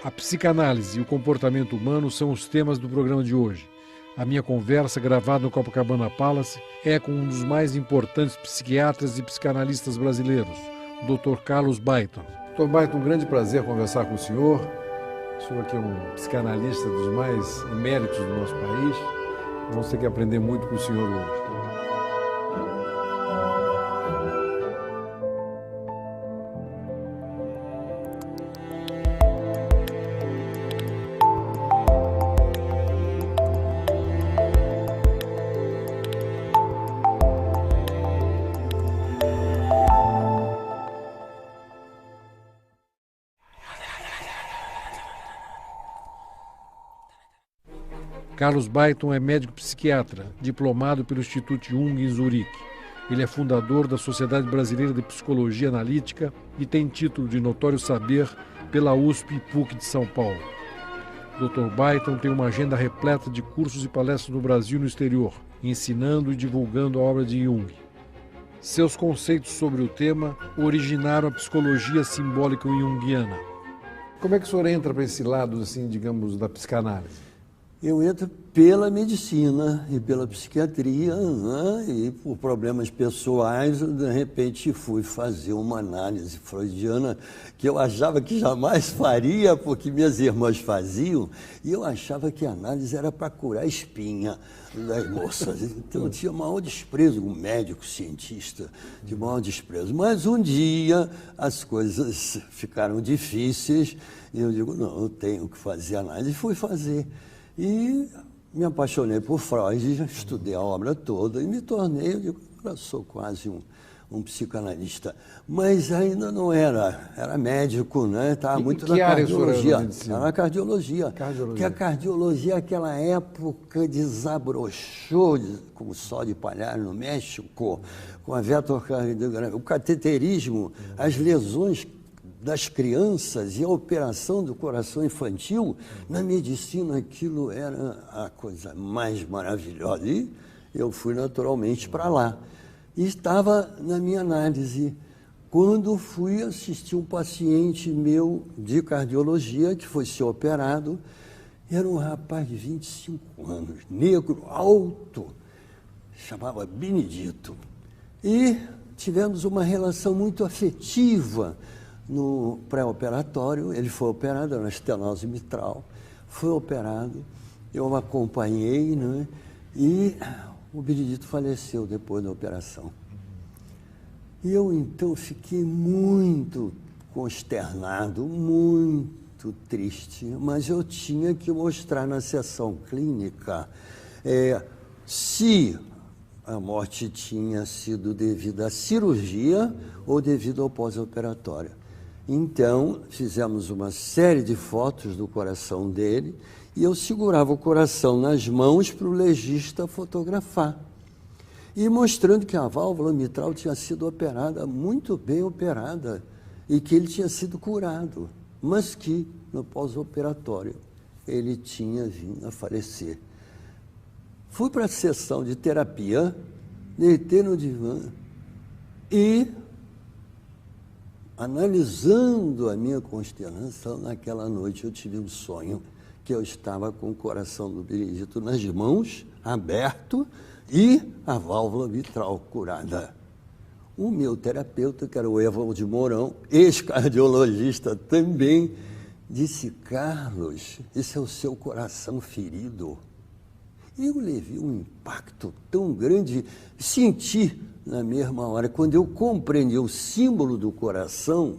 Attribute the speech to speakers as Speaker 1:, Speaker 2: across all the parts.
Speaker 1: A psicanálise e o comportamento humano são os temas do programa de hoje. A minha conversa, gravada no Copacabana Palace, é com um dos mais importantes psiquiatras e psicanalistas brasileiros, o Dr. Carlos Baiton. Dr. Baiton, um grande prazer conversar com o senhor. O senhor que é um psicanalista dos mais eméritos do nosso país. Vamos ter que aprender muito com o senhor hoje. Carlos Baiton é médico psiquiatra, diplomado pelo Instituto Jung em Zurique. Ele é fundador da Sociedade Brasileira de Psicologia Analítica e tem título de notório saber pela USP e PUC de São Paulo. Dr. Baiton tem uma agenda repleta de cursos e palestras no Brasil e no exterior, ensinando e divulgando a obra de Jung. Seus conceitos sobre o tema originaram a psicologia simbólica junguiana. Como é que o senhor entra para esse lado, assim, digamos, da psicanálise?
Speaker 2: Eu entro pela medicina e pela psiquiatria, né? E por problemas pessoais, de repente fui fazer uma análise freudiana que eu achava que jamais faria, porque minhas irmãs faziam, e eu achava que a análise era para curar a espinha das moças. Então eu tinha maior desprezo, um médico cientista de maior desprezo. Mas um dia as coisas ficaram difíceis e eu digo, não, eu tenho que fazer análise, e fui fazer. E me apaixonei por Freud, já estudei a obra toda e me tornei, eu digo, eu sou quase um psicanalista. Mas ainda não era médico, né? Estava muito na cardiologia. Estava na cardiologia. Porque a cardiologia, naquela época, desabrochou, como só de palhar no México, com a vetocardiografia, o cateterismo, as lesões das crianças e a operação do coração infantil, na medicina aquilo era a coisa mais maravilhosa. E eu fui naturalmente para lá. E estava na minha análise, quando fui assistir um paciente meu de cardiologia, que foi ser operado, era um rapaz de 25 anos, negro, alto, chamava Benedito. E tivemos uma relação muito afetiva. No pré-operatório, ele foi operado, era uma estenose mitral, foi operado, eu o acompanhei, né? E o Benedito faleceu depois da operação. E eu, então, fiquei muito consternado, muito triste, mas eu tinha que mostrar na sessão clínica se a morte tinha sido devido à cirurgia ou devido ao pós-operatório. Então, fizemos uma série de fotos do coração dele e eu segurava o coração nas mãos para o legista fotografar. E mostrando que a válvula mitral tinha sido operada, muito bem operada, e que ele tinha sido curado, mas que no pós-operatório ele tinha vindo a falecer. Fui para a sessão de terapia, deitei no divã e, analisando a minha consternação, naquela noite eu tive um sonho que eu estava com o coração do Benedito nas mãos, aberto, e a válvula mitral curada. O meu terapeuta, que era o Evaldo Mourão, ex-cardiologista também, disse, Carlos, esse é o seu coração ferido. Eu levei um impacto tão grande, senti na mesma hora, quando eu compreendi o símbolo do coração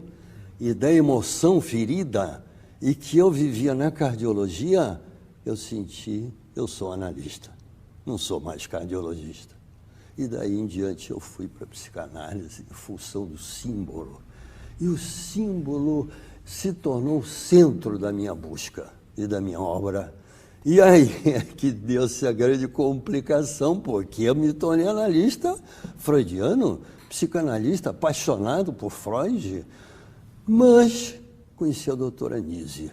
Speaker 2: e da emoção ferida, e que eu vivia na cardiologia, eu senti, eu sou analista, não sou mais cardiologista. E daí em diante eu fui para a psicanálise, em função do símbolo. E o símbolo se tornou o centro da minha busca e da minha obra. E aí é que deu-se a grande complicação, porque eu me tornei analista freudiano, psicanalista, apaixonado por Freud, mas conheci a doutora Anísia.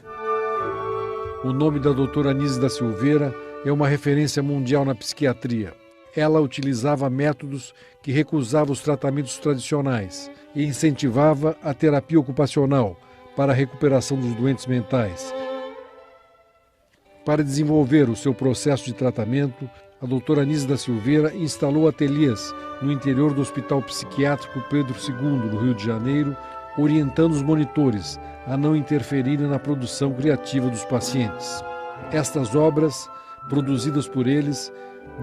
Speaker 1: O nome da doutora Anísia da Silveira é uma referência mundial na psiquiatria. Ela utilizava métodos que recusavam os tratamentos tradicionais e incentivava a terapia ocupacional, para a recuperação dos doentes mentais. Para desenvolver o seu processo de tratamento, a doutora Anísia da Silveira instalou ateliês no interior do Hospital Psiquiátrico Pedro II, no Rio de Janeiro, orientando os monitores a não interferirem na produção criativa dos pacientes. Estas obras, produzidas por eles,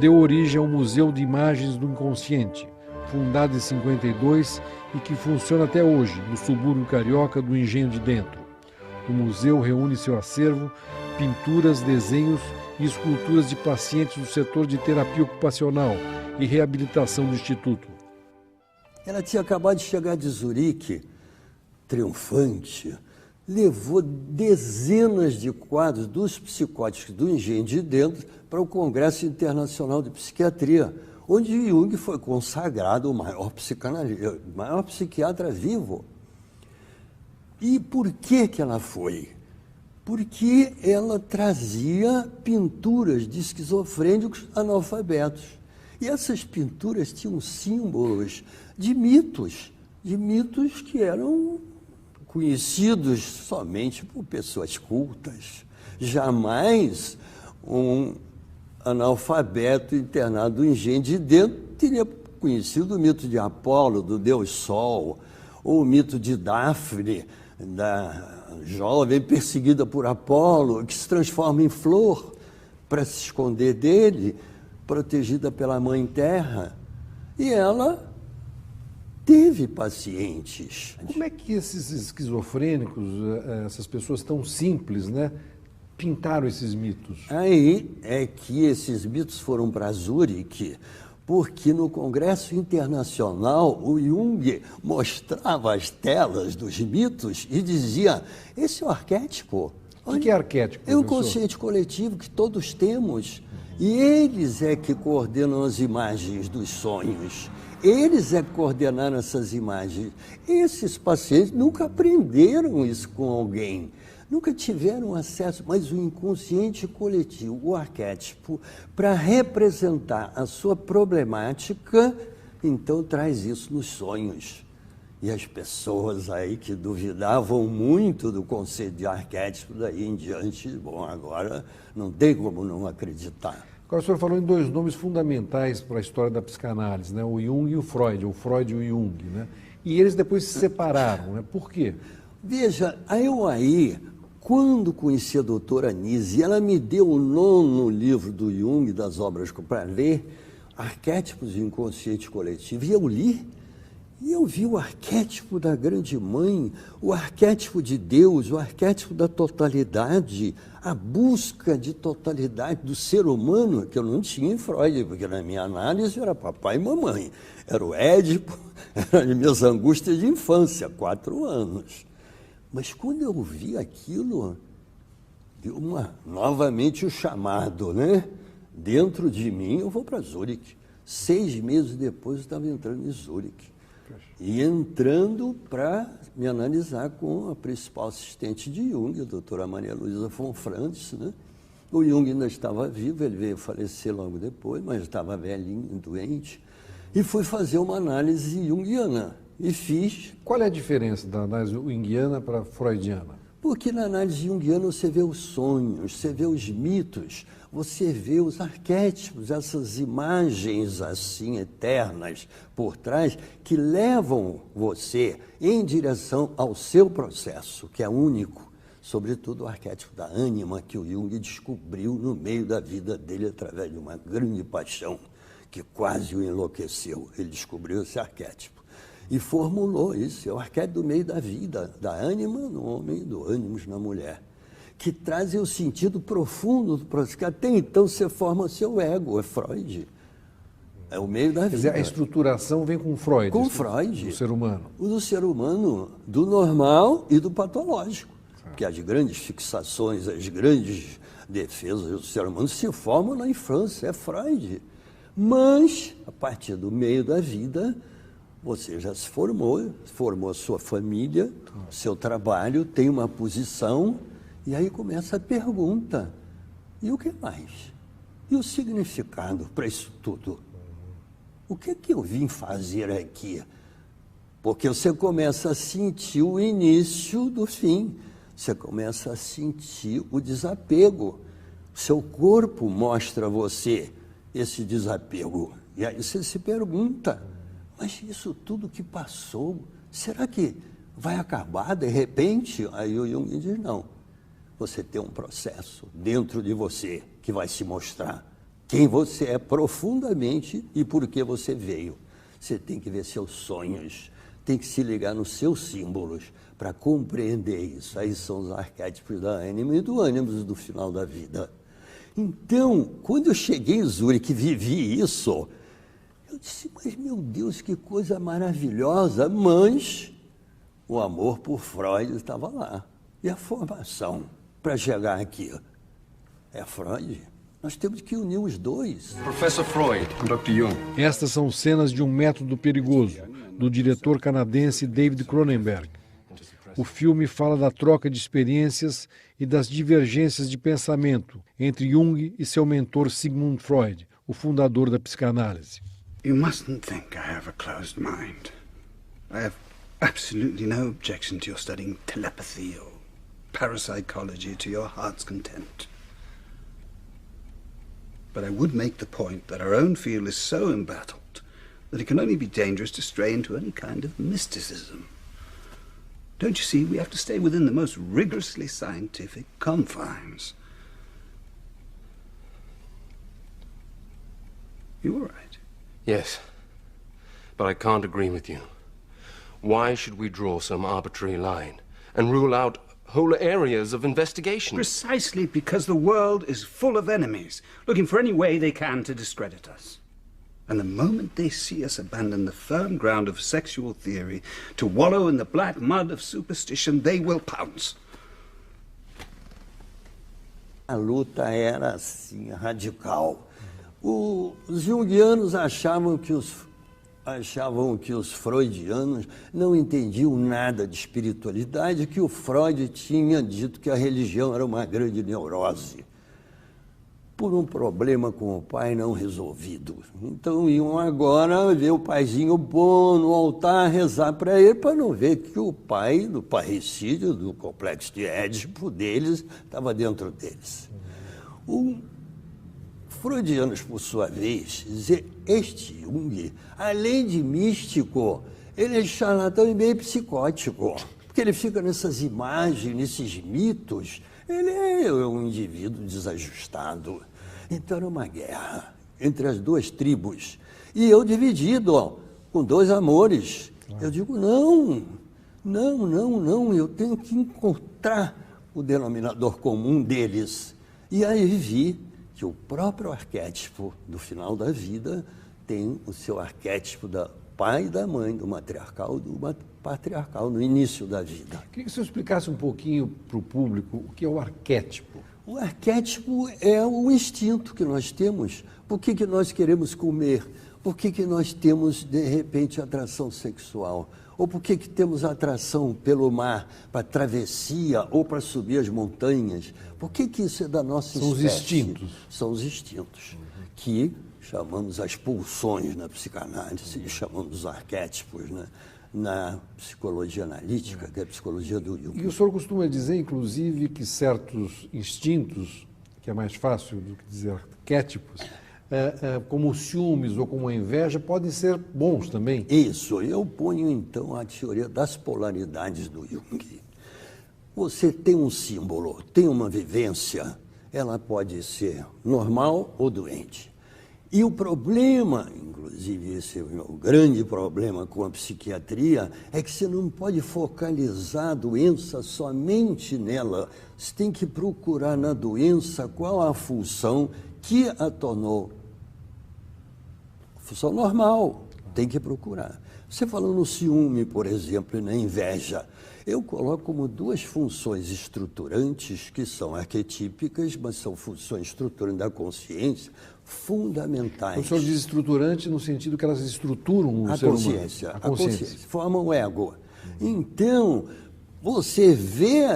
Speaker 1: deu origem ao Museu de Imagens do Inconsciente, fundado em 52 e que funciona até hoje no subúrbio carioca do Engenho de Dentro. O museu reúne em seu acervo pinturas, desenhos e esculturas de pacientes do setor de terapia ocupacional e reabilitação do Instituto.
Speaker 2: Ela tinha acabado de chegar de Zurique, triunfante, levou dezenas de quadros dos psicóticos do Engenho de Dentro para o Congresso Internacional de Psiquiatria, onde Jung foi consagrado o maior psicanalista, o maior psiquiatra vivo. E por que ela foi? Porque ela trazia pinturas de esquizofrênicos analfabetos. E essas pinturas tinham símbolos de mitos que eram conhecidos somente por pessoas cultas. Jamais um analfabeto internado no Engenho de Dentro teria conhecido o mito de Apolo, do Deus Sol, ou o mito de Dafne, da jovem perseguida por Apolo, que se transforma em flor para se esconder dele, protegida pela Mãe Terra. E ela teve pacientes.
Speaker 1: Como é que esses esquizofrênicos, essas pessoas tão simples, né, pintaram esses mitos?
Speaker 2: Aí é que esses mitos foram para Zurique, porque no Congresso Internacional o Jung mostrava as telas dos mitos e dizia: esse é o arquétipo.
Speaker 1: O que é arquétipo?
Speaker 2: É um consciente coletivo que todos temos. E eles é que coordenam as imagens dos sonhos. Eles é que coordenaram essas imagens. Esses pacientes nunca aprenderam isso com alguém. Nunca tiveram acesso, mas o inconsciente coletivo, o arquétipo, para representar a sua problemática, então traz isso nos sonhos. E as pessoas aí que duvidavam muito do conceito de arquétipo, daí em diante, bom, agora não tem como não acreditar.
Speaker 1: Agora, o senhor falou em dois nomes fundamentais para a história da psicanálise, né? O Jung e o Freud e o Jung, né? E eles depois se separaram, né? Por quê?
Speaker 2: Veja, quando conheci a doutora Anísia, ela me deu o 9º livro do Jung, das obras para ler, Arquétipos do Inconsciente Coletivo, e eu li, e eu vi o arquétipo da grande mãe, o arquétipo de Deus, o arquétipo da totalidade, a busca de totalidade do ser humano, que eu não tinha em Freud, porque na minha análise era papai e mamãe, era o Édipo, eram as minhas angústias de infância, 4 anos. Mas quando eu vi aquilo, deu novamente o chamado, né? Dentro de mim, eu vou para Zurique. 6 meses depois, eu estava entrando em Zurique. E entrando para me analisar com a principal assistente de Jung, a doutora Maria Luísa von Franz, né? O Jung ainda estava vivo, ele veio falecer logo depois, mas estava velhinho, doente. E fui fazer uma análise junguiana. E fiz.
Speaker 1: Qual é a diferença da análise junguiana para a freudiana?
Speaker 2: Porque na análise junguiana você vê os sonhos, você vê os mitos, você vê os arquétipos, essas imagens assim eternas por trás que levam você em direção ao seu processo, que é único, sobretudo o arquétipo da ânima que o Jung descobriu no meio da vida dele através de uma grande paixão que quase o enlouqueceu. Ele descobriu esse arquétipo. E formulou isso, é o arquétipo do meio da vida, da ânima no homem e do ânimos na mulher, que trazem o sentido profundo do processo, que até então você forma seu ego, é Freud, é o meio da vida.
Speaker 1: Quer dizer, a estruturação vem com Freud.
Speaker 2: Com Freud.
Speaker 1: Do ser humano.
Speaker 2: O do ser humano, do normal e do patológico, porque as grandes fixações, as grandes defesas do ser humano se formam na infância, é Freud. Mas, a partir do meio da vida, você já se formou a sua família, seu trabalho, tem uma posição, e aí começa a pergunta: e o que mais? E o significado para isso tudo? O que é que eu vim fazer aqui? porque você começa a sentir o início do fim, você começa a sentir o desapego. Seu corpo mostra a você esse desapego. E aí você se pergunta, mas isso tudo que passou, será que vai acabar de repente? Aí o Jung diz, não. Você tem um processo dentro de você que vai se mostrar quem você é profundamente e por que você veio. Você tem que ver seus sonhos, tem que se ligar nos seus símbolos para compreender isso. Aí são os arquétipos da ânima e do ânimos do final da vida. Então, quando eu cheguei em Zurique e vivi isso, eu disse, mas meu Deus, que coisa maravilhosa, mas o amor por Freud estava lá. E a formação para chegar aqui é Freud. Nós temos que unir os dois.
Speaker 3: Professor Freud, Dr. Jung.
Speaker 1: Estas são cenas de Um Método Perigoso, do diretor canadense David Cronenberg. O filme fala da troca de experiências e das divergências de pensamento entre Jung e seu mentor Sigmund Freud, o fundador da psicanálise.
Speaker 4: You mustn't think I have a closed mind. I have absolutely no objection to your studying telepathy or parapsychology to your heart's content. But I would make the point that our own field is so embattled that it can only be dangerous to stray into any kind of mysticism. Don't you see, we have to stay within the most rigorously scientific confines. You all right?
Speaker 3: Yes, but I can't agree with you. Why should we draw some arbitrary line and rule out whole areas of investigation?
Speaker 4: Precisely because the world is full of enemies, looking for any way they can to discredit us. And the moment they see us abandon the firm ground of sexual theory to wallow in the black mud of superstition, they will pounce.
Speaker 2: A luta era assim, radical. Os junguianos achavam que os freudianos não entendiam nada de espiritualidade, que o Freud tinha dito que a religião era uma grande neurose, por um problema com o pai não resolvido. Então iam agora ver o paizinho bom no altar, rezar para ele, para não ver que o pai do parricídio, do complexo de Édipo deles, estava dentro deles. Freudianos, por sua vez, este Jung, além de místico, ele é charlatão e meio psicótico, porque ele fica nessas imagens, nesses mitos. Ele é um indivíduo desajustado. Então era uma guerra entre as duas tribos. E eu dividido, com dois amores. Eu digo, não, eu tenho que encontrar o denominador comum deles. E aí vi que o próprio arquétipo do final da vida tem o seu arquétipo da pai e da mãe, do matriarcal e do patriarcal, no início da vida.
Speaker 1: Queria que você explicasse um pouquinho para o público o que é o arquétipo.
Speaker 2: O arquétipo é o instinto que nós temos. Por que nós queremos comer? Por que nós temos, de repente, atração sexual? Ou por que temos atração pelo mar, para travessia ou para subir as montanhas? Por que isso é da nossa espécie?
Speaker 1: São os instintos.
Speaker 2: São os instintos, que chamamos as pulsões na psicanálise, e chamamos os arquétipos, né? Na psicologia analítica, que é a psicologia do Jung.
Speaker 1: E o senhor costuma dizer, inclusive, que certos instintos, que é mais fácil do que dizer arquétipos, como os ciúmes ou como a inveja, podem ser bons também.
Speaker 2: Isso, eu ponho então a teoria das polaridades do Jung. Você tem um símbolo, tem uma vivência, ela pode ser normal ou doente. E o problema, inclusive esse é o grande problema com a psiquiatria, é que você não pode focalizar a doença somente nela. Você tem que procurar na doença qual a função que a tornou função normal. Tem que procurar. Você falou no ciúme, por exemplo, e na inveja. Eu coloco como duas funções estruturantes, que são arquetípicas, mas são funções estruturantes da consciência, fundamentais.
Speaker 1: O senhor diz estruturante no sentido que elas estruturam o ser humano. A consciência.
Speaker 2: Formam o ego. Então, você vê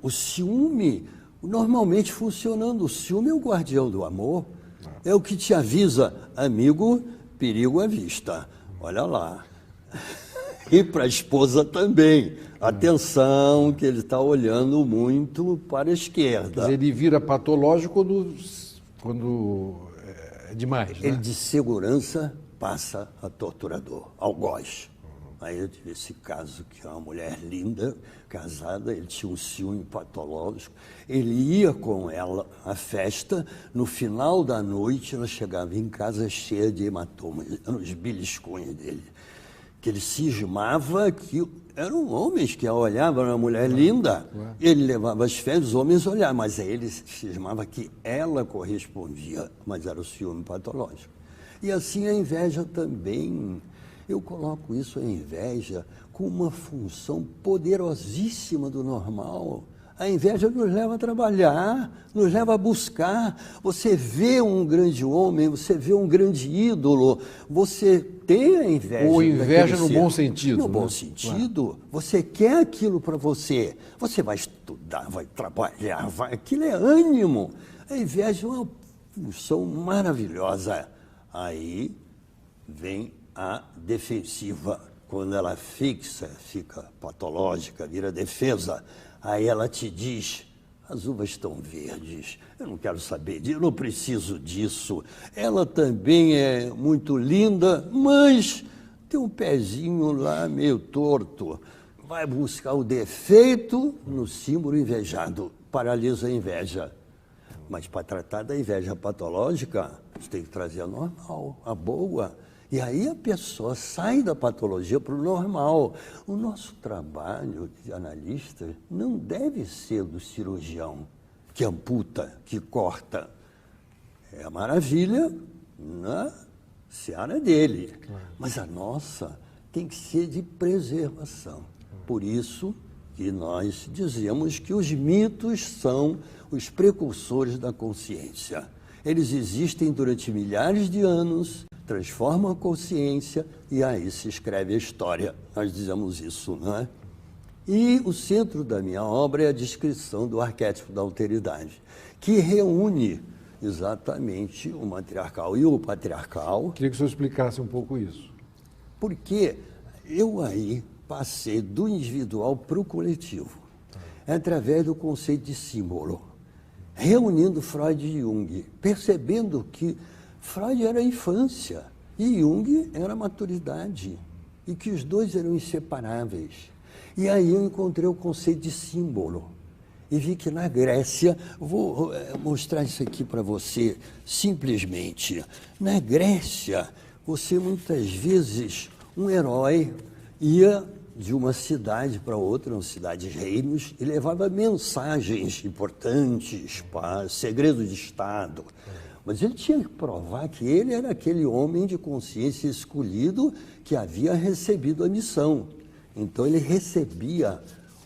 Speaker 2: o ciúme normalmente funcionando. O ciúme é o guardião do amor. É o que te avisa, amigo, perigo à vista. Olha lá. E para a esposa também. Atenção, que ele está olhando muito para a esquerda.
Speaker 1: Mas ele vira patológico quando é demais, né?
Speaker 2: Ele de segurança passa a torturador, algoz. Aí eu tive esse caso que é uma mulher linda, casada, ele tinha um ciúme patológico, ele ia com ela à festa, no final da noite ela chegava em casa cheia de hematomas, nos beliscões dele, que ele cismava que eram homens que olhavam uma mulher linda, ele levava as férias, os homens olhavam, mas aí ele cismava que ela correspondia, mas era o ciúme patológico. E assim a inveja também. Eu coloco isso, a inveja, com uma função poderosíssima do normal. A inveja nos leva a trabalhar, nos leva a buscar. Você vê um grande homem, você vê um grande ídolo, você tem a inveja.
Speaker 1: Ou inveja no bom sentido.
Speaker 2: No bom sentido. Claro. Você quer aquilo para você. Você vai estudar, vai trabalhar, aquilo é ânimo. A inveja é uma função maravilhosa. Aí vem a defensiva, quando ela fixa, fica patológica, vira defesa, aí ela te diz, as uvas estão verdes, eu não quero saber disso, eu não preciso disso, ela também é muito linda, mas tem um pezinho lá meio torto, vai buscar o defeito no símbolo invejado, paralisa a inveja. Mas para tratar da inveja patológica, você tem que trazer a normal, a boa. E aí a pessoa sai da patologia para o normal. O nosso trabalho de analista não deve ser do cirurgião que amputa, que corta. É a maravilha na seara dele. Claro. Mas a nossa tem que ser de preservação. Por isso que nós dizemos que os mitos são os precursores da consciência. Eles existem durante milhares de anos, transformam a consciência e aí se escreve a história. Nós dizemos isso, não é? E o centro da minha obra é a descrição do arquétipo da alteridade, que reúne exatamente o matriarcal e o patriarcal.
Speaker 1: Queria que o senhor explicasse um pouco isso.
Speaker 2: Porque eu aí passei do individual para o coletivo, através do conceito de símbolo, reunindo Freud e Jung, percebendo que Freud era a infância e Jung era a maturidade, e que os dois eram inseparáveis. E aí eu encontrei o conceito de símbolo, e vi que na Grécia, vou mostrar isso aqui para você simplesmente, na Grécia, você muitas vezes, um herói ia de uma cidade para outra, uma cidades reinos, e levava mensagens importantes para segredo de Estado. Mas ele tinha que provar que ele era aquele homem de consciência escolhido que havia recebido a missão. Então ele recebia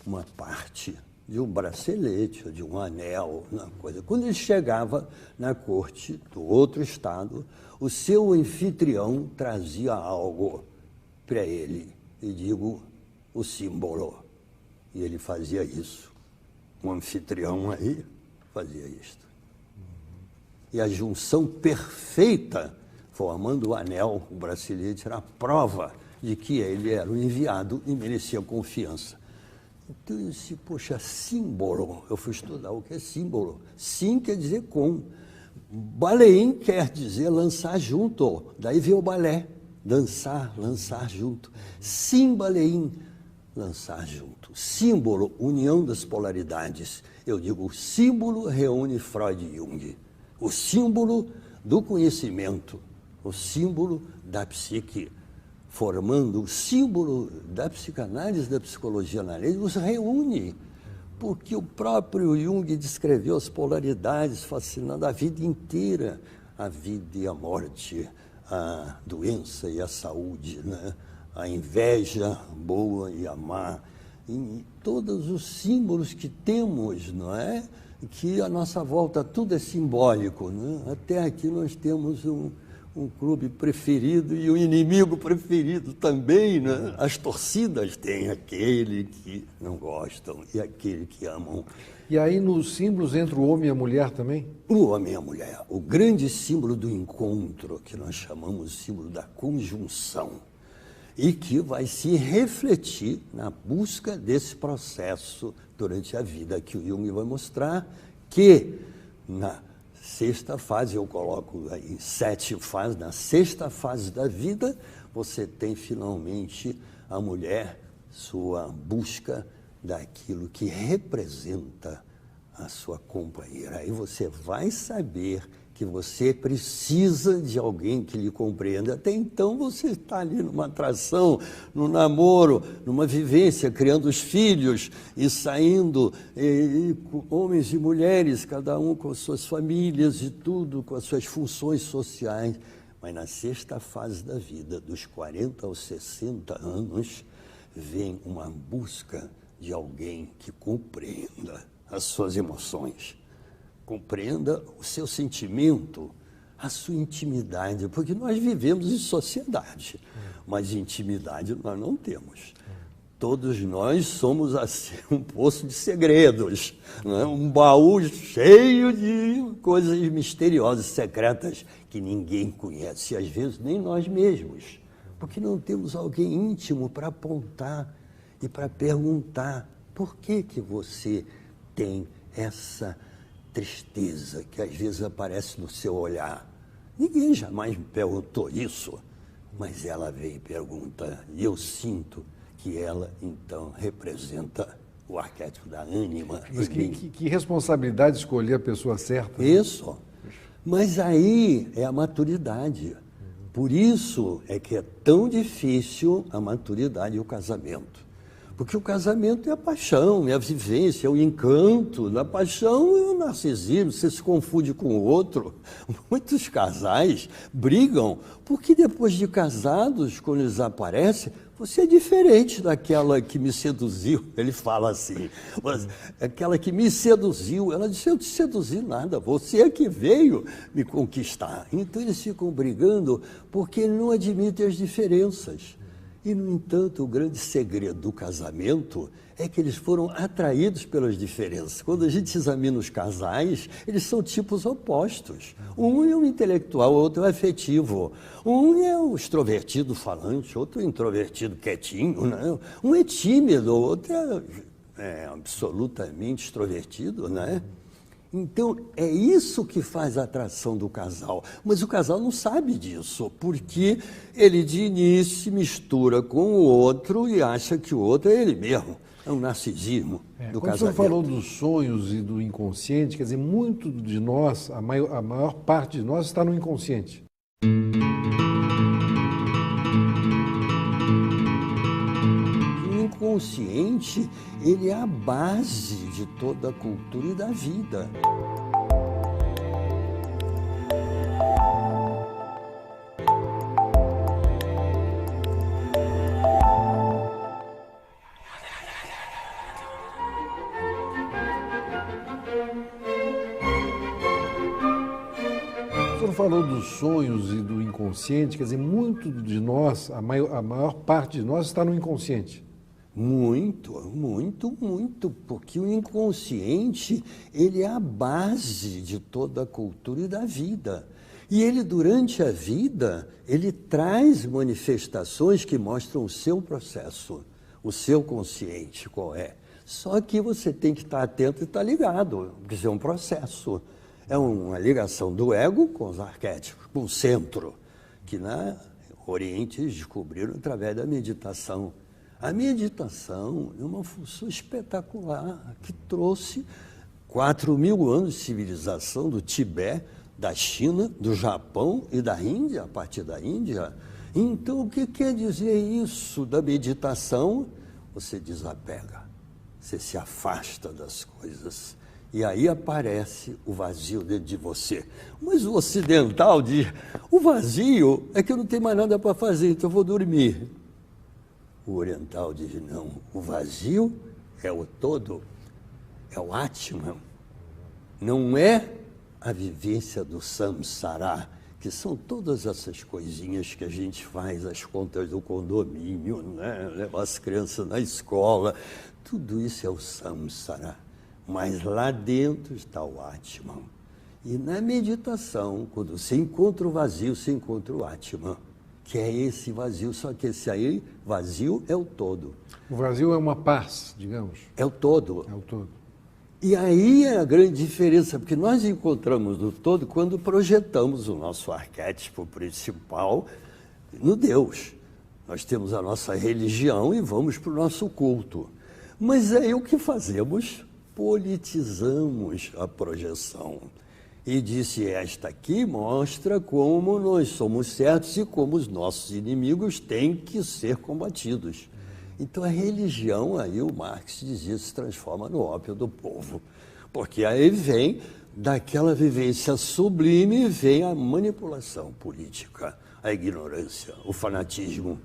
Speaker 2: uma parte de um bracelete, de um anel, uma coisa. Quando ele chegava na corte do outro estado, o seu anfitrião trazia algo para ele. E digo, o símbolo. E ele fazia isso. Um anfitrião aí fazia isto. E a junção perfeita, formando o anel, o bracelete, era a prova de que ele era o enviado e merecia confiança. Então eu disse, poxa, símbolo. Eu fui estudar o que é símbolo. Sim quer dizer com. Baleim quer dizer lançar junto. Daí veio o balé. Dançar, lançar junto. Simbaleim, lançar junto. Símbolo, união das polaridades. Eu digo, o símbolo reúne Freud e Jung. O símbolo do conhecimento, o símbolo da psique, formando o símbolo da psicanálise, da psicologia analítica, os reúne. Porque o próprio Jung descreveu as polaridades, fascinando a vida inteira, a vida e a morte, a doença e a saúde, né? A inveja boa e a má, e todos os símbolos que temos, não é? Que à nossa volta tudo é simbólico, né? Até aqui nós temos um clube preferido e um inimigo preferido também, né? As torcidas têm aquele que não gostam e aquele que amam.
Speaker 1: E aí nos símbolos entre o homem e a mulher também?
Speaker 2: O homem e a mulher, o grande símbolo do encontro, que nós chamamos de símbolo da conjunção. e que vai se refletir na busca desse processo durante a vida, que o Jung vai mostrar que na sexta fase, eu coloco aí 7 fases, na sexta fase da vida, você tem finalmente a mulher, sua busca daquilo que representa a sua companheira. Aí você vai saber que você precisa de alguém que lhe compreenda. Até então você está ali numa atração, num namoro, numa vivência, criando os filhos e saindo, homens e mulheres, cada um com suas famílias e tudo, com as suas funções sociais. Mas na sexta fase da vida, dos 40 aos 60 anos, vem uma busca de alguém que compreenda as suas emoções, compreenda o seu sentimento, a sua intimidade, porque nós vivemos em sociedade, mas intimidade nós não temos. Todos nós somos assim um poço de segredos, né? Um baú cheio de coisas misteriosas, secretas, que ninguém conhece, e às vezes nem nós mesmos, porque não temos alguém íntimo para apontar e para perguntar por que você tem essa tristeza que às vezes aparece no seu olhar. Ninguém jamais me perguntou isso, mas ela vem e pergunta, e eu sinto que ela, então, representa o arquétipo da ânima.
Speaker 1: Mas que responsabilidade escolher a pessoa certa.
Speaker 2: Isso. Mas aí é a maturidade. Por isso é que é tão difícil a maturidade e o casamento. Porque o casamento é a paixão, é a vivência, é o encanto. Na paixão é o narcisismo, você se confunde com o outro. Muitos casais brigam porque depois de casados, quando eles aparecem, você é diferente daquela que me seduziu. Ele fala assim, mas aquela que me seduziu, ela disse, eu não te seduzi nada, você é que veio me conquistar. Então eles ficam brigando porque não admitem as diferenças. E, no entanto, o grande segredo do casamento é que eles foram atraídos pelas diferenças. Quando a gente examina os casais, eles são tipos opostos. Um é um intelectual, o outro é um afetivo. Um é um extrovertido falante, outro é um introvertido quietinho, né? Um é tímido, o outro é absolutamente extrovertido, né? Então, é isso que faz a atração do casal. Mas o casal não sabe disso, porque ele de início se mistura com o outro e acha que o outro é ele mesmo. É um narcisismo do casamento.
Speaker 1: Quando o senhor falou dos sonhos e do inconsciente, quer dizer, muito de nós, a maior parte de nós está no inconsciente.
Speaker 2: O inconsciente, ele é a base de toda a cultura e da vida.
Speaker 1: O senhor falou dos sonhos e do inconsciente, quer dizer, muito de nós, a maior parte de nós está no inconsciente.
Speaker 2: Muito, muito, muito, porque o inconsciente, ele é a base de toda a cultura e da vida. E ele, durante a vida, ele traz manifestações que mostram o seu processo, o seu consciente, qual é. Só que você tem que estar atento e estar ligado, porque isso é um processo. É uma ligação do ego com os arquétipos, com o centro, que na Oriente eles descobriram através da meditação. A meditação é uma função espetacular que trouxe 4.000 anos de civilização do Tibete, da China, do Japão e da Índia, a partir da Índia. Então, o que quer dizer isso da meditação? Você desapega, você se afasta das coisas. E aí aparece o vazio dentro de você. Mas o ocidental diz, o vazio é que eu não tenho mais nada para fazer, então eu vou dormir. O oriental diz, não, o vazio é o todo, é o Atman. Não é a vivência do samsara, que são todas essas coisinhas que a gente faz, as contas do condomínio, né? Leva as crianças na escola, tudo isso é o samsara. Mas lá dentro está o Atman. E na meditação, quando você encontra o vazio, você encontra o Atman. que é esse vazio, só que esse aí, vazio, é o todo.
Speaker 1: O vazio é uma paz, digamos.
Speaker 2: É o todo.
Speaker 1: É o todo.
Speaker 2: E aí é a grande diferença, porque nós encontramos no todo quando projetamos o nosso arquétipo principal no Deus. Nós temos a nossa religião e vamos para o nosso culto. Mas aí o que fazemos? Politizamos a projeção. E disse, esta aqui mostra como nós somos certos e como os nossos inimigos têm que ser combatidos. Então a religião, aí o Marx dizia, se transforma no ópio do povo. Porque aí vem daquela vivência sublime, vem a manipulação política, a ignorância, o fanatismo.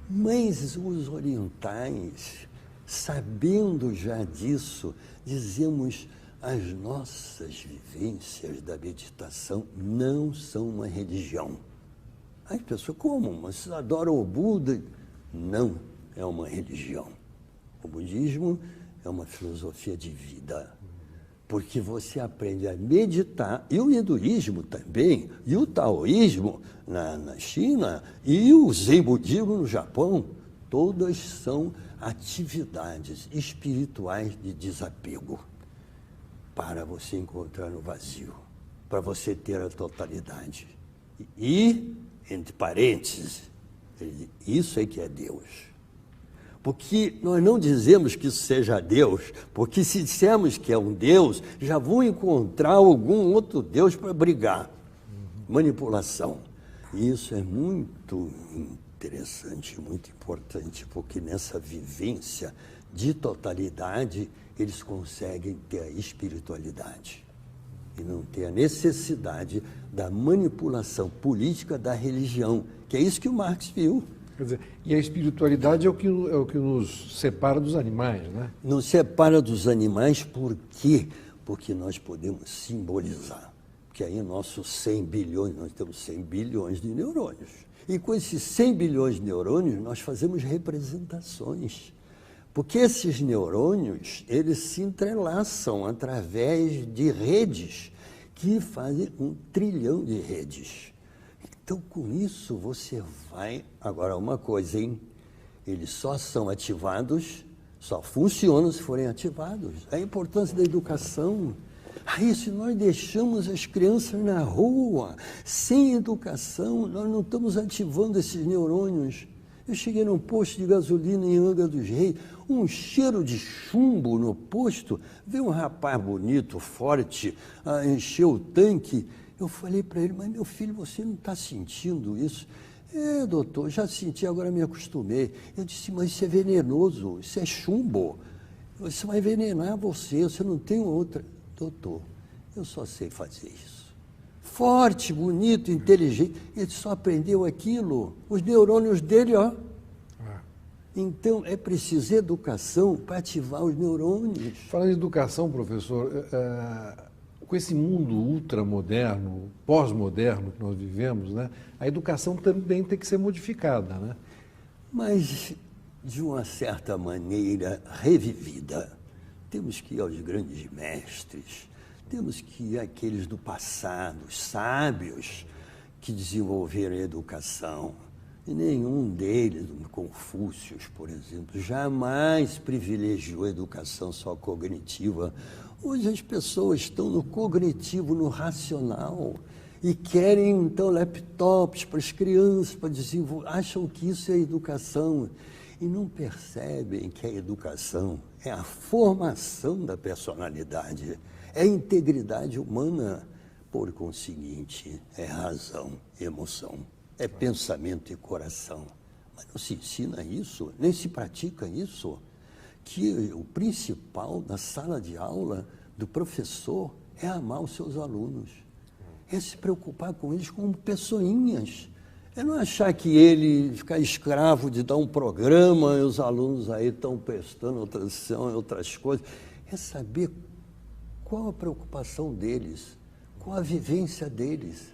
Speaker 2: Mas os orientais, sabendo já disso, dizemos, as nossas vivências da meditação não são uma religião. As pessoas, como? Mas vocês adoram o Buda? Não é uma religião. O budismo é uma filosofia de vida, porque você aprende a meditar, e o hinduísmo também, e o taoísmo na China, e o zen budismo no Japão, todas são atividades espirituais de desapego, para você encontrar no vazio, para você ter a totalidade. E, entre parênteses, isso é que é Deus. Porque nós não dizemos que isso seja Deus, porque se dissermos que é um Deus, já vão encontrar algum outro Deus para brigar. Manipulação. E isso é muito interessante, muito importante, porque nessa vivência de totalidade, eles conseguem ter a espiritualidade e não ter a necessidade da manipulação política da religião, que é isso que o Marx viu.
Speaker 1: Quer dizer, e a espiritualidade é o que nos separa dos animais, né?
Speaker 2: Nos separa dos animais por quê? Porque nós podemos simbolizar. Porque aí nossos 100 bilhões, nós temos 100 bilhões de neurônios. E com esses 100 bilhões de neurônios, nós fazemos representações. Porque esses neurônios, eles se entrelaçam através de redes que fazem 1 trilhão de redes. Então, com isso, você vai... Agora, uma coisa, hein? Eles só são ativados, só funcionam se forem ativados. A importância da educação. Aí, se nós deixamos as crianças na rua, sem educação, nós não estamos ativando esses neurônios. Eu cheguei num posto de gasolina em Angra dos Reis, um cheiro de chumbo no posto, veio um rapaz bonito, forte, encheu o tanque. Eu falei para ele, mas meu filho, você não está sentindo isso? É, doutor, já senti, agora me acostumei. Eu disse, mas isso é venenoso, isso é chumbo. Isso vai envenenar você não tem outra. Doutor, eu só sei fazer isso. Forte, bonito, inteligente, ele só aprendeu aquilo. Os neurônios dele, ó. Então, é preciso educação para ativar os neurônios.
Speaker 1: Falando em educação, professor, com esse mundo ultramoderno, pós-moderno que nós vivemos, né, a educação também tem que ser modificada, né?
Speaker 2: Mas, de uma certa maneira, revivida. Temos que ir aos grandes mestres, temos que ir àqueles do passado, os sábios, que desenvolveram a educação. E nenhum deles, Confúcio, por exemplo, jamais privilegiou a educação só cognitiva. Hoje as pessoas estão no cognitivo, no racional, e querem, então, laptops para as crianças, para desenvolver, acham que isso é educação, e não percebem que a educação é a formação da personalidade, é a integridade humana, por conseguinte, é razão, emoção, é pensamento e coração. Mas não se ensina isso, nem se pratica isso. Que o principal na sala de aula do professor é amar os seus alunos, é se preocupar com eles como pessoinhas, é não achar que ele ficar escravo de dar um programa e os alunos aí estão prestando atenção em outras coisas, é saber qual a preocupação deles, qual a vivência deles,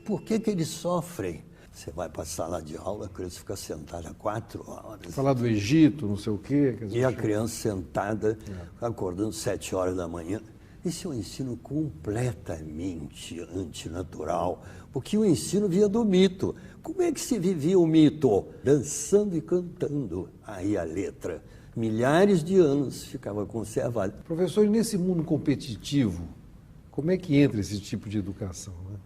Speaker 2: por que eles sofrem. Você vai para a sala de aula, a criança fica sentada 4 horas.
Speaker 1: Falar do Egito, não sei o quê.
Speaker 2: E a criança sentada, acordando 7 horas da manhã. Esse é um ensino completamente antinatural, porque o ensino vinha do mito. Como é que se vivia o mito? Dançando e cantando. Aí a letra, milhares de anos, ficava conservada.
Speaker 1: Professor, e nesse mundo competitivo, como é que entra esse tipo de educação, né?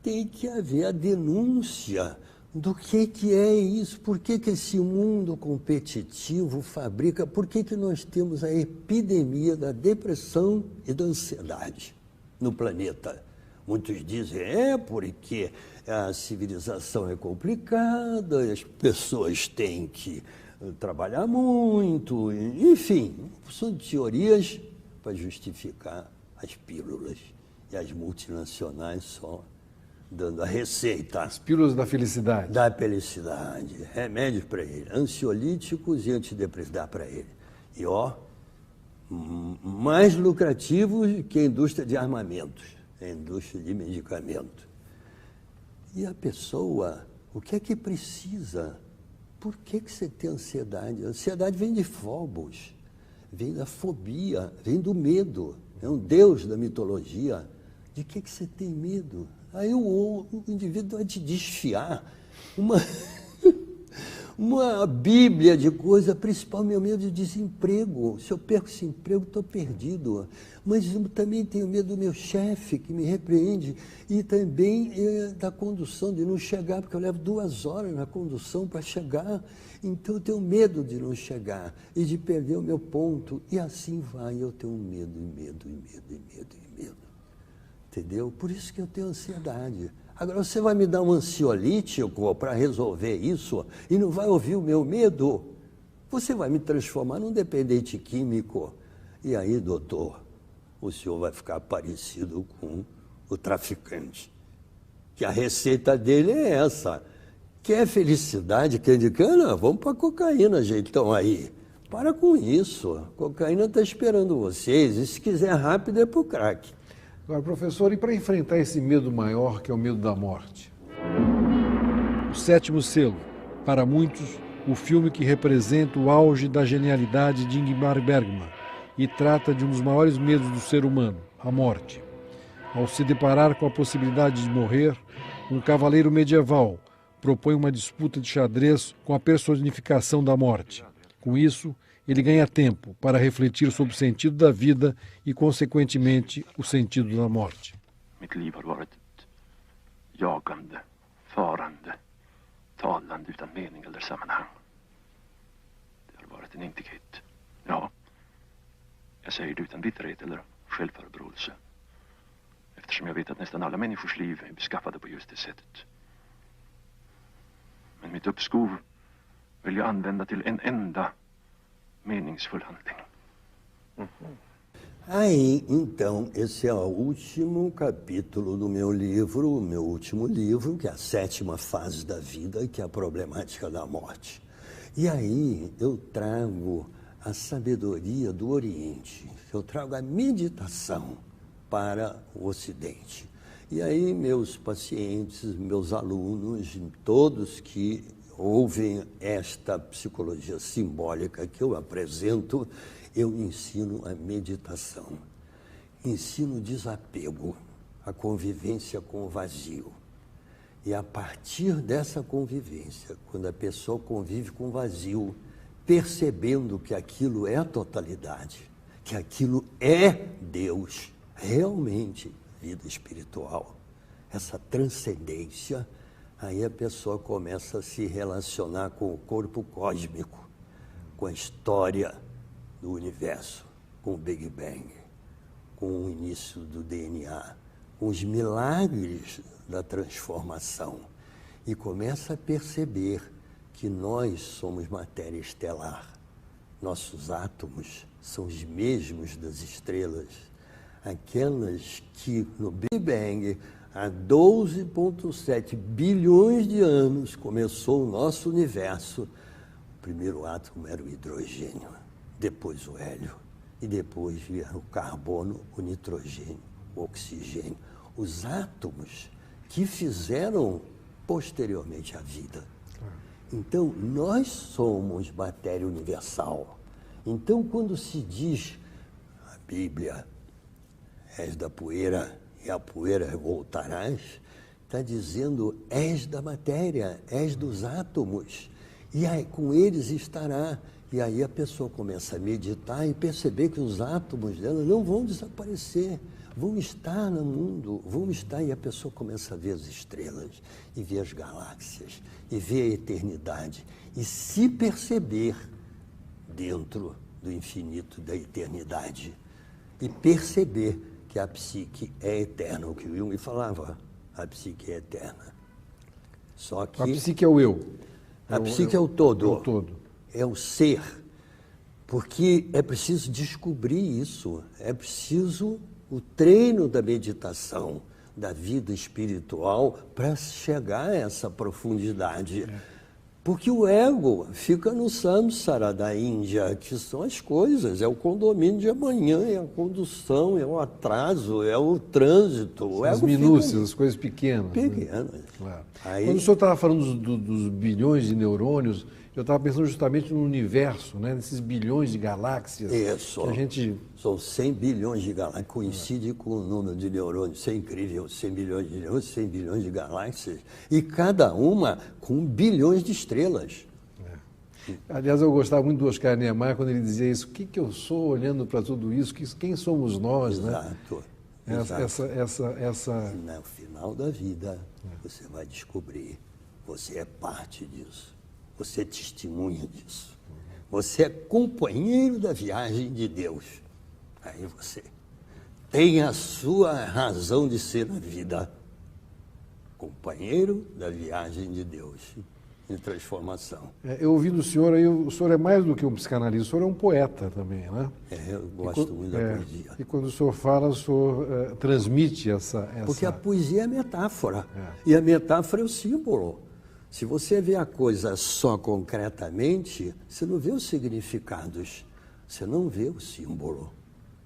Speaker 2: Tem que haver a denúncia do que é isso, por que esse mundo competitivo fabrica, por que nós temos a epidemia da depressão e da ansiedade no planeta. Muitos dizem, porque a civilização é complicada, as pessoas têm que trabalhar muito, enfim, são teorias para justificar as pílulas e as multinacionais só dando a receita.
Speaker 1: As pílulas da felicidade.
Speaker 2: Da felicidade. Remédios para ele. Ansiolíticos e antidepressivos dá para ele. E, mais lucrativos que a indústria de armamentos, a indústria de medicamento. E a pessoa, o que é que precisa? Por que você tem ansiedade? A ansiedade vem de Fobos, vem da fobia, vem do medo. É um deus da mitologia. De que você tem medo? Aí o indivíduo vai te desfiar uma bíblia de coisa, principal meu medo de desemprego. Se eu perco esse emprego, estou perdido. Mas eu também tenho medo do meu chefe, que me repreende, e também da condução, de não chegar, porque eu levo 2 horas na condução para chegar. Então eu tenho medo de não chegar e de perder o meu ponto. E assim vai, eu tenho medo, e medo, e medo, e medo, e medo. Entendeu? Por isso que eu tenho ansiedade. Agora, você vai me dar um ansiolítico para resolver isso e não vai ouvir o meu medo? Você vai me transformar num dependente químico. E aí, doutor, o senhor vai ficar parecido com o traficante. Que a receita dele é essa. Quer felicidade, quer de cana? Vamos para a cocaína, jeitão aí. Para com isso. A cocaína está esperando vocês. E se quiser rápido, é para o crack.
Speaker 1: Agora, professor, e para enfrentar esse medo maior, que é o medo da morte? O Sétimo Selo, para muitos, o filme que representa o auge da genialidade de Ingmar Bergman e trata de um dos maiores medos do ser humano, a morte. Ao se deparar com a possibilidade de morrer, um cavaleiro medieval propõe uma disputa de xadrez com a personificação da morte. Com isso, ele ganha tempo para refletir sobre o sentido da vida e, consequentemente, o sentido da morte.
Speaker 5: Mitt liv har varit ett jagande, farande, talande utan mening eller sammanhang. Det har varit en intighet. Ja, jag säger det utan bitterhet eller självförebråelse. Eftersom jag vet att nästan alla människors liv är beskaffade på just det sättet. Men mitt uppskov vill jag använda till en enda meningsfull handling.
Speaker 2: Aí, então, esse é o último capítulo do meu livro, o meu último livro, que é a 7ª fase da vida, que é a problemática da morte. E aí eu trago a sabedoria do Oriente, eu trago a meditação para o Ocidente. E aí meus pacientes, meus alunos, todos que ouvem esta psicologia simbólica que eu apresento, eu ensino a meditação, ensino o desapego, a convivência com o vazio. E a partir dessa convivência, quando a pessoa convive com o vazio, percebendo que aquilo é a totalidade, que aquilo é Deus, realmente vida espiritual, essa transcendência, aí a pessoa começa a se relacionar com o corpo cósmico, com a história do universo, com o Big Bang, com o início do DNA, com os milagres da transformação. E começa a perceber que nós somos matéria estelar. Nossos átomos são os mesmos das estrelas, aquelas que no Big Bang, há 12,7 bilhões de anos, começou o nosso universo. O primeiro átomo era o hidrogênio, depois o hélio, e depois vieram o carbono, o nitrogênio, o oxigênio. Os átomos que fizeram posteriormente a vida. Então, nós somos matéria universal. Então, quando se diz a Bíblia, és da poeira e a poeira voltarás, está dizendo, és da matéria, és dos átomos, e aí com eles estará. E aí a pessoa começa a meditar e perceber que os átomos dela não vão desaparecer, vão estar no mundo, vão estar, e a pessoa começa a ver as estrelas, e ver as galáxias, e ver a eternidade, e se perceber dentro do infinito da eternidade, e perceber que a psique é eterna, o que o Jung falava, a psique é eterna. Só que
Speaker 1: A psique é o eu.
Speaker 2: a psique é o todo.
Speaker 1: É o todo.
Speaker 2: É o ser, porque é preciso descobrir isso, é preciso o treino da meditação, da vida espiritual, para chegar a essa profundidade. Porque o ego fica no samsara da Índia, que são as coisas, é o condomínio de amanhã, é a condução, é o atraso, é o trânsito. O
Speaker 1: As
Speaker 2: ego
Speaker 1: minúcias,
Speaker 2: fica
Speaker 1: as coisas pequenas. Né?
Speaker 2: pequenas.
Speaker 1: Claro.
Speaker 2: Aí-
Speaker 1: Quando o senhor estava falando dos bilhões de neurônios, eu estava pensando justamente no universo, né? Nesses bilhões de galáxias.
Speaker 2: Isso.
Speaker 1: Que a gente...
Speaker 2: São 100 bilhões de galáxias, coincide com o número de neurônios, isso é incrível, 100 bilhões de neurônios, 100 bilhões de galáxias, e cada uma com bilhões de estrelas.
Speaker 1: Aliás, eu gostava muito do Oscar Niemeyer quando ele dizia isso. O que eu sou olhando para tudo isso? Quem somos nós, né?
Speaker 2: Exato.
Speaker 1: Essa...
Speaker 2: E no final da vida, você vai descobrir, você é parte disso, você é testemunha disso, você é companheiro da viagem de Deus. Aí você tem a sua razão de ser na vida, companheiro da viagem de Deus, em transformação.
Speaker 1: Eu ouvi do senhor aí, o senhor é mais do que um psicanalista, o senhor é um poeta também, né?
Speaker 2: Eu gosto muito da poesia.
Speaker 1: E quando o senhor fala, o senhor transmite essa...
Speaker 2: Porque a poesia é metáfora, e a metáfora é o símbolo. Se você vê a coisa só concretamente, você não vê os significados, você não vê o símbolo.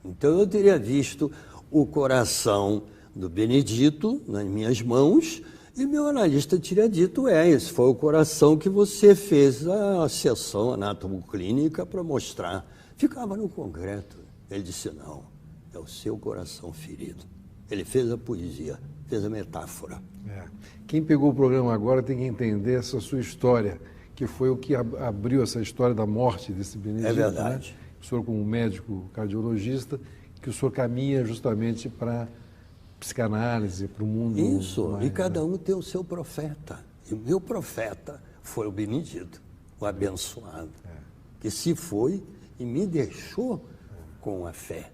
Speaker 2: Então eu teria visto o coração do Benedito nas minhas mãos, e meu analista teria dito, esse foi o coração que você fez a sessão anatomoclínica para mostrar. Ficava no concreto. Ele disse, não, é o seu coração ferido. Ele fez a poesia, fez a metáfora.
Speaker 1: Quem pegou o programa agora tem que entender essa sua história, que foi o que abriu essa história da morte desse Benedito.
Speaker 2: É verdade.
Speaker 1: Né? O senhor, como médico cardiologista, que o senhor caminha justamente para psicanálise, para o mundo.
Speaker 2: Isso,
Speaker 1: mais,
Speaker 2: e cada um tem o seu profeta. E o meu profeta foi o Benedito, o abençoado, que se foi e me deixou com a fé.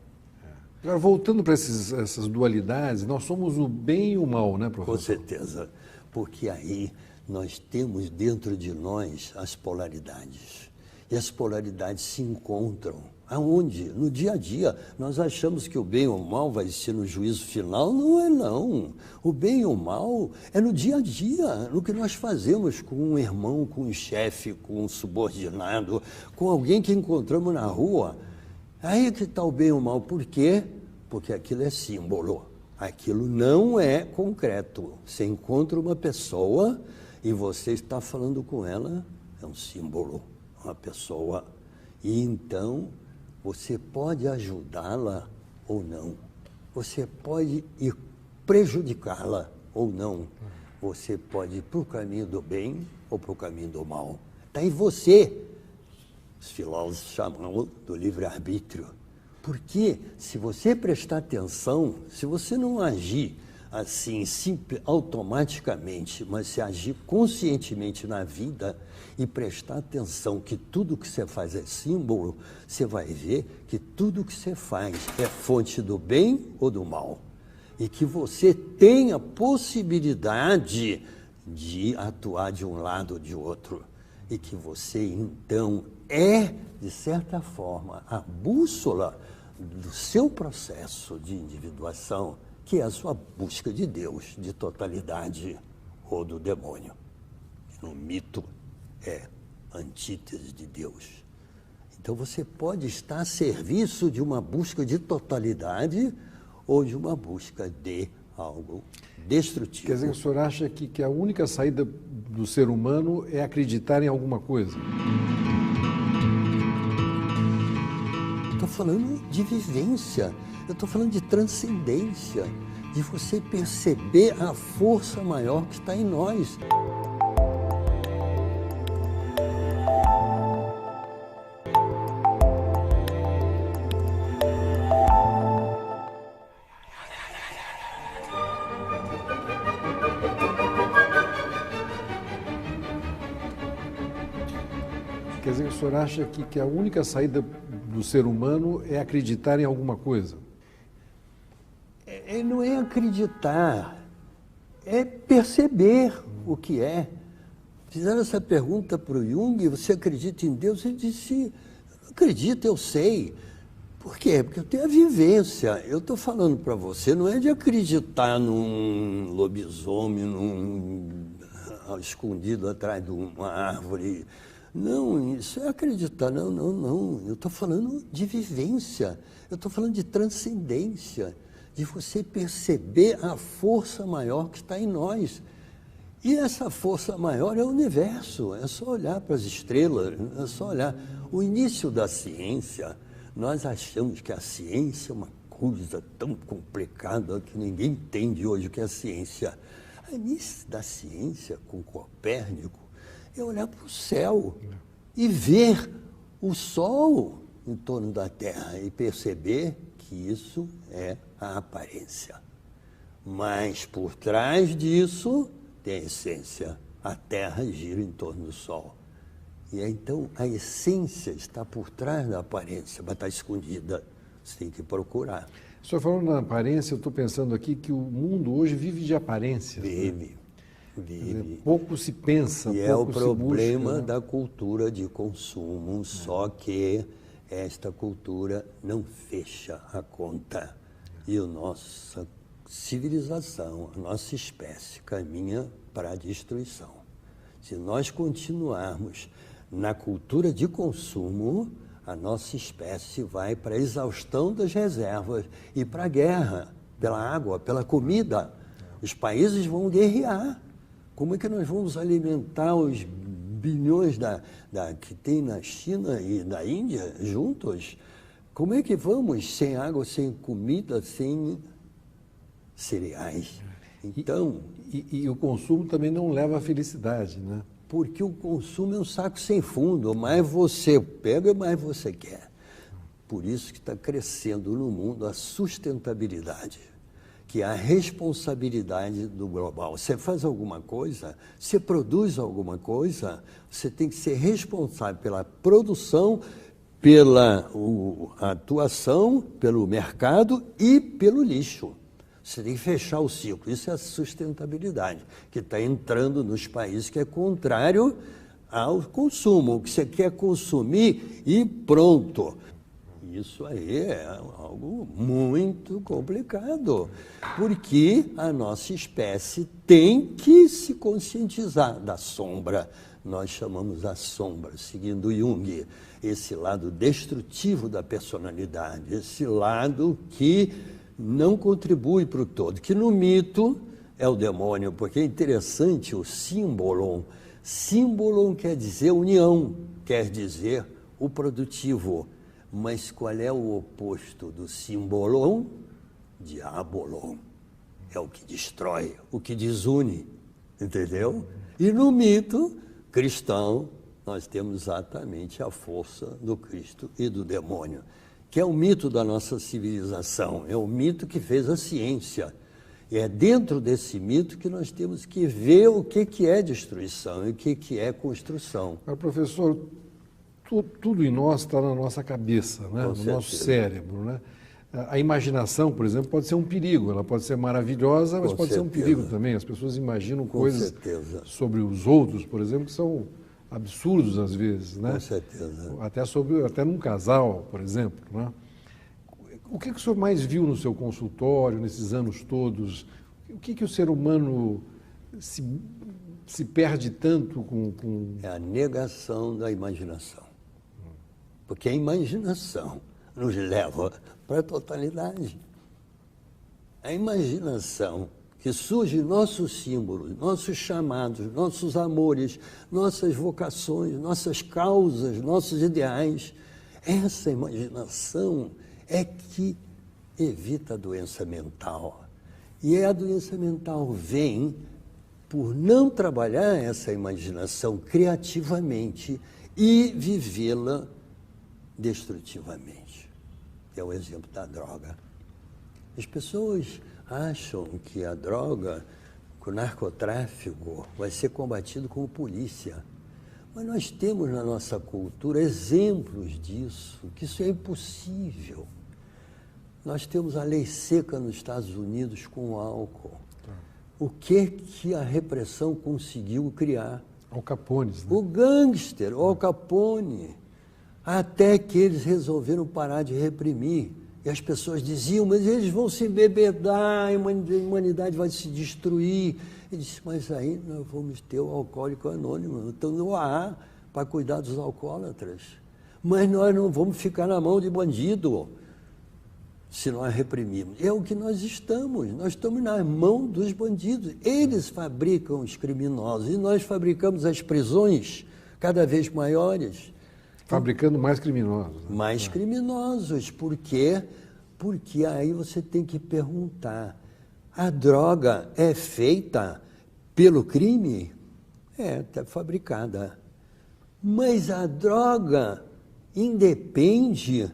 Speaker 1: Agora, voltando para essas dualidades, nós somos o bem e o mal, né, professor?
Speaker 2: Com certeza, porque aí nós temos dentro de nós as polaridades. E as polaridades se encontram. Aonde? No dia a dia. Nós achamos que o bem ou o mal vai ser no juízo final. Não é, não. O bem ou o mal é no dia a dia, no que nós fazemos com um irmão, com um chefe, com um subordinado, com alguém que encontramos na rua. Aí que está o bem ou o mal. Por quê? Porque aquilo é símbolo. Aquilo não é concreto. Você encontra uma pessoa e você está falando com ela, é um símbolo, uma pessoa. E então você pode ajudá-la ou não. Você pode ir prejudicá-la ou não. Você pode ir para o caminho do bem ou para o caminho do mal. Está em você. Os filósofos chamam do livre-arbítrio. Porque se você prestar atenção, se você não agir assim, automaticamente, mas se agir conscientemente na vida e prestar atenção que tudo que você faz é símbolo, você vai ver que tudo que você faz é fonte do bem ou do mal. E que você tem a possibilidade de atuar de um lado ou de outro. E que você, então, é, de certa forma, a bússola do seu processo de individuação, que é a sua busca de Deus, de totalidade ou do demônio. No mito é antítese de Deus. Então você pode estar a serviço de uma busca de totalidade ou de uma busca de algo destrutivo.
Speaker 1: Quer dizer, o senhor acha que a única saída do ser humano é acreditar em alguma coisa?
Speaker 2: estou falando de vivência, eu estou falando de transcendência, de você perceber a força maior que está em nós.
Speaker 1: Quer dizer, o senhor acha que a única saída do ser humano é acreditar em alguma coisa?
Speaker 2: Não é acreditar, é perceber o que é. Fizeram essa pergunta para o Jung, você acredita em Deus? Ele disse, acredito, eu sei. Por quê? Porque eu tenho a vivência. Eu estou falando para você, não é de acreditar num lobisomem, escondido atrás de uma árvore. Não, isso é acreditar. Não. Eu estou falando de vivência. Eu estou falando de transcendência, de você perceber a força maior que está em nós. E essa força maior é o universo. É só olhar para as estrelas, é só olhar. O início da ciência, nós achamos que a ciência é uma coisa tão complicada que ninguém entende hoje o que é a ciência. O início da ciência, com Copérnico, é olhar para o céu e ver o Sol em torno da Terra e perceber que isso é a aparência. Mas por trás disso tem a essência. A Terra gira em torno do Sol. E então a essência está por trás da aparência, mas está escondida. Você tem que procurar.
Speaker 1: O senhor falando na aparência, eu estou pensando aqui que o mundo hoje vive de aparências.
Speaker 2: Vive.
Speaker 1: Pouco se pensa,
Speaker 2: e
Speaker 1: pouco
Speaker 2: é o problema
Speaker 1: se busca, né?
Speaker 2: da cultura de consumo, só que esta cultura não fecha a conta. E a nossa civilização, a nossa espécie caminha para a destruição. Se nós continuarmos na cultura de consumo, a nossa espécie vai para a exaustão das reservas e para a guerra, pela água, pela comida. Os países vão guerrear. Como é que nós vamos alimentar os bilhões que tem na China e na Índia juntos? Como é que vamos sem água, sem comida, sem cereais? Então,
Speaker 1: e o consumo também não leva à felicidade, né?
Speaker 2: Porque o consumo é um saco sem fundo. Mais você pega, mais você quer. Por isso que está crescendo no mundo a sustentabilidade, que é a responsabilidade do global. Você faz alguma coisa, você produz alguma coisa, você tem que ser responsável pela produção, pela atuação, pelo mercado e pelo lixo. Você tem que fechar o ciclo. Isso é a sustentabilidade, que está entrando nos países, que é contrário ao consumo. O que você quer consumir e pronto. Isso aí é algo muito complicado, porque a nossa espécie tem que se conscientizar da sombra. Nós chamamos a sombra, seguindo Jung, esse lado destrutivo da personalidade, esse lado que não contribui para o todo, que no mito é o demônio, porque é interessante o símbolo. Símbolo quer dizer união, quer dizer o produtivo. Mas qual é o oposto do símbolo? Diabolon. É o que destrói, o que desune, entendeu? E no mito cristão, nós temos exatamente a força do Cristo e do demônio, que é o mito da nossa civilização, é o mito que fez a ciência. E é dentro desse mito que nós temos que ver o que é destruição e o que é construção.
Speaker 1: Mas, professor, tudo em nós está na nossa cabeça, né? No nosso cérebro, né? A imaginação, por exemplo, pode ser um perigo. Ela pode ser maravilhosa, mas pode ser um perigo também. As pessoas imaginam coisas sobre os outros, por exemplo, que são absurdos às vezes, né?
Speaker 2: Com certeza.
Speaker 1: Até num casal, por exemplo, né? O que o senhor mais viu no seu consultório, nesses anos todos? O que o ser humano se perde tanto com...
Speaker 2: É a negação da imaginação. Porque a imaginação nos leva para a totalidade. A imaginação que surge em nossos símbolos, nossos chamados, nossos amores, nossas vocações, nossas causas, nossos ideais, Essa imaginação é que evita a doença mental. E a doença mental vem por não trabalhar essa imaginação criativamente e vivê-la destrutivamente. É o exemplo da droga. As pessoas acham que a droga, que o narcotráfico vai ser combatido com polícia. Mas nós temos na nossa cultura exemplos disso, que isso é impossível. Nós temos a lei seca nos Estados Unidos com o álcool. O que a repressão conseguiu criar?
Speaker 1: Al Capone, né?
Speaker 2: O gangster, o Al Capone. Até que eles resolveram parar de reprimir. E as pessoas diziam, mas eles vão se embebedar, a humanidade vai se destruir. Ele disse, mas aí nós vamos ter o Alcoólico Anônimo. Então não há para cuidar dos alcoólatras. Mas nós não vamos ficar na mão de bandido se nós reprimirmos. É o que nós estamos na mão dos bandidos. Eles fabricam os criminosos e nós fabricamos as prisões cada vez maiores.
Speaker 1: Fabricando mais criminosos. Né?
Speaker 2: Mais criminosos. Por quê? Porque aí você tem que perguntar, a droga é feita pelo crime? É, está fabricada. Mas a droga independe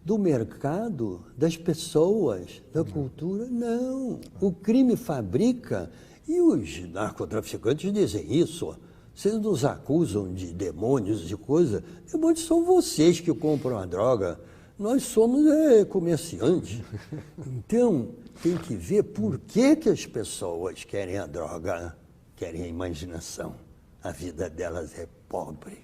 Speaker 2: do mercado, das pessoas, da cultura? Não. O crime fabrica, e os narcotraficantes dizem isso. Vocês nos acusam de demônios, de coisa. Demônios são vocês que compram a droga. Nós somos comerciantes. Então, tem que ver por que as pessoas querem a droga, querem a imaginação. A vida delas é pobre.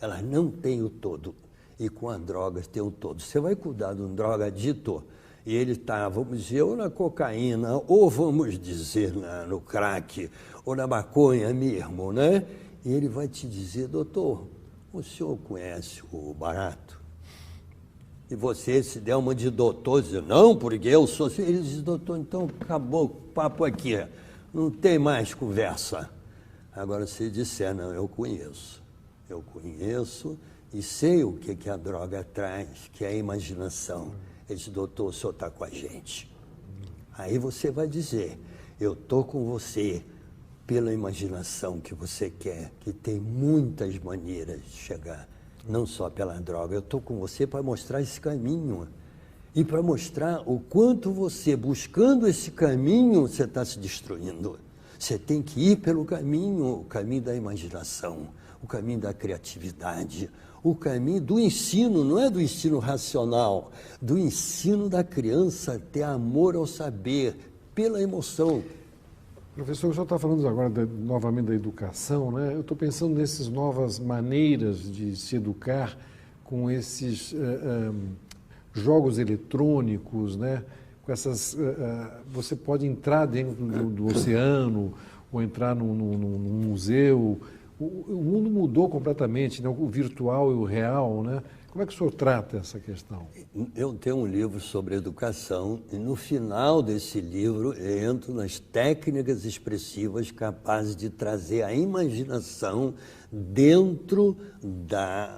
Speaker 2: Elas não têm o todo. E com a droga tem o todo. Você vai cuidar de um drogadito e ele está, vamos dizer, ou na cocaína, ou vamos dizer no crack, ou na maconha mesmo, né? E ele vai te dizer, doutor, o senhor conhece o barato? E você se der uma de doutor, diz, não, porque eu sou... Ele diz, doutor, então acabou o papo aqui, não tem mais conversa. Agora, se disser, não, eu conheço e sei o que a droga traz, que é a imaginação. Ele diz, doutor, o senhor está com a gente. Aí você vai dizer, eu estou com você pela imaginação que você quer, que tem muitas maneiras de chegar, não só pela droga. Eu estou com você para mostrar esse caminho e para mostrar o quanto você, buscando esse caminho, você está se destruindo. Você tem que ir pelo caminho, o caminho da imaginação, o caminho da criatividade, o caminho do ensino, não é do ensino racional, do ensino da criança ter amor ao saber, pela emoção.
Speaker 1: Professor, o senhor está falando agora novamente da educação, né? Eu estou pensando nessas novas maneiras de se educar com esses jogos eletrônicos, né? Com essas, você pode entrar dentro do oceano ou entrar num museu. O mundo mudou completamente, né? O virtual e o real, né? Como é que o senhor trata essa questão?
Speaker 2: Eu tenho um livro sobre educação e no final desse livro eu entro nas técnicas expressivas capazes de trazer a imaginação dentro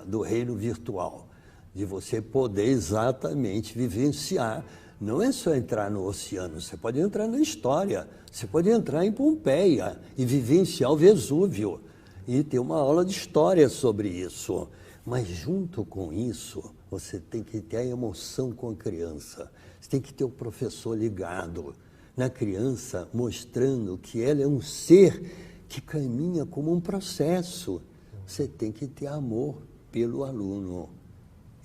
Speaker 2: do reino virtual, de você poder exatamente vivenciar. Não é só entrar no oceano, você pode entrar na história, você pode entrar em Pompeia e vivenciar o Vesúvio e ter uma aula de história sobre isso. Mas junto com isso, você tem que ter a emoção com a criança. Você tem que ter o professor ligado na criança, mostrando que ela é um ser que caminha como um processo. Você tem que ter amor pelo aluno.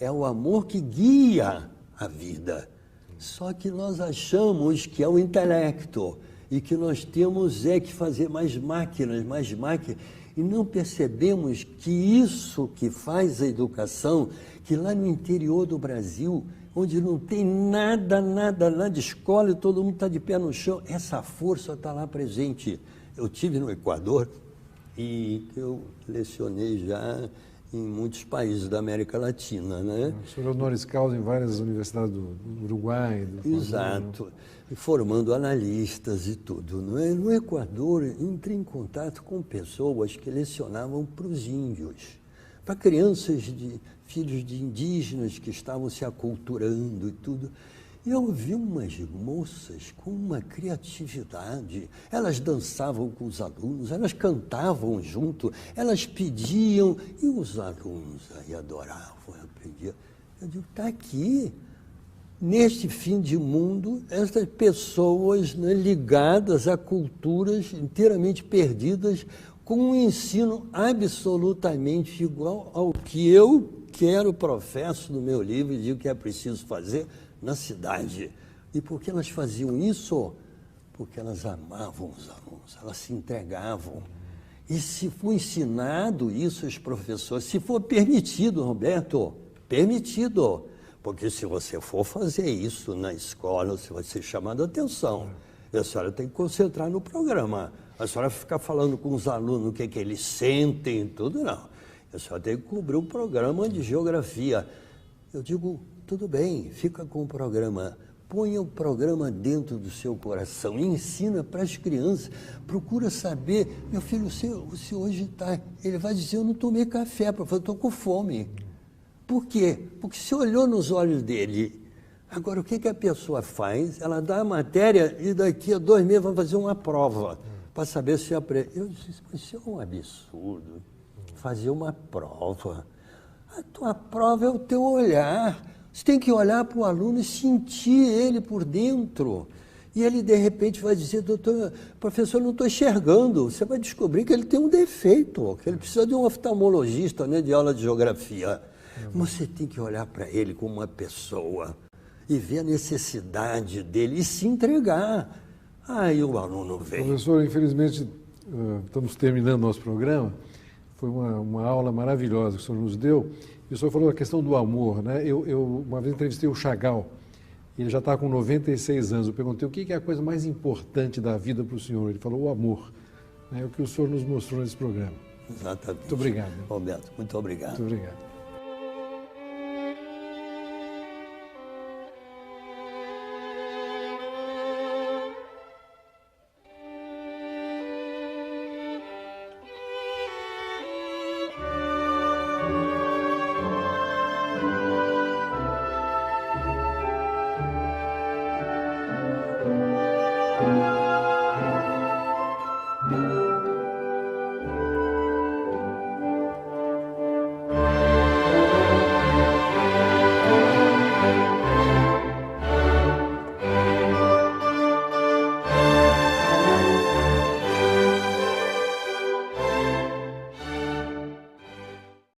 Speaker 2: É o amor que guia a vida. Só que nós achamos que é o intelecto e que nós temos que fazer mais máquinas, e não percebemos que isso que faz a educação, que lá no interior do Brasil, onde não tem nada de escola e todo mundo está de pé no chão, essa força está lá presente. Eu estive no Equador e eu lecionei já em muitos países da América Latina, né?
Speaker 1: O senhor é honoris causa em várias universidades do Uruguai.
Speaker 2: Exato. Formando analistas e tudo. Não é? No Equador, entrei em contato com pessoas que lecionavam para os índios. para crianças de filhos de indígenas que estavam se aculturando e tudo. E eu vi umas moças com uma criatividade. Elas dançavam com os alunos, elas cantavam junto, elas pediam, e os alunos aí adoravam, aprendiam. Eu digo, está aqui, neste fim de mundo, essas pessoas, né, ligadas a culturas inteiramente perdidas, com um ensino absolutamente igual ao que eu quero, professo no meu livro e digo que é preciso fazer na cidade. E por que elas faziam isso? Porque elas amavam os alunos, elas se entregavam. E se for ensinado isso aos professores, se for permitido, Roberto, permitido, porque se você for fazer isso na escola, você vai ser chamado a atenção. E a senhora tem que concentrar no programa. A senhora ficar falando com os alunos o que é que eles sentem, tudo não. A senhora tem que cobrir o programa de geografia. Eu digo, tudo bem, fica com o programa. Ponha o programa dentro do seu coração, ensina para as crianças, procura saber. Meu filho, você hoje está... Ele vai dizer, eu não tomei café, eu estou com fome. Por quê? Porque você olhou nos olhos dele. Agora, o que a pessoa faz? Ela dá a matéria e daqui a 2 meses vai fazer uma prova para saber se aprende. Eu disse, isso é um absurdo, fazer uma prova. A tua prova é o teu olhar. Você tem que olhar para o aluno e sentir ele por dentro. E ele, de repente, vai dizer, doutor, professor, não estou enxergando. Você vai descobrir que ele tem um defeito, que ele precisa de um oftalmologista, né, de aula de geografia. Você tem que olhar para ele como uma pessoa e ver a necessidade dele e se entregar. Aí o aluno vem.
Speaker 1: Professor, infelizmente, estamos terminando nosso programa. Foi uma aula maravilhosa que o senhor nos deu. E o senhor falou a questão do amor, né? Eu uma vez entrevistei o Chagall, ele já está com 96 anos. Eu perguntei o que é a coisa mais importante da vida para o senhor. Ele falou o amor. É o que o senhor nos mostrou nesse programa.
Speaker 2: Exatamente.
Speaker 1: Muito obrigado.
Speaker 2: Roberto, muito obrigado.
Speaker 1: Muito obrigado.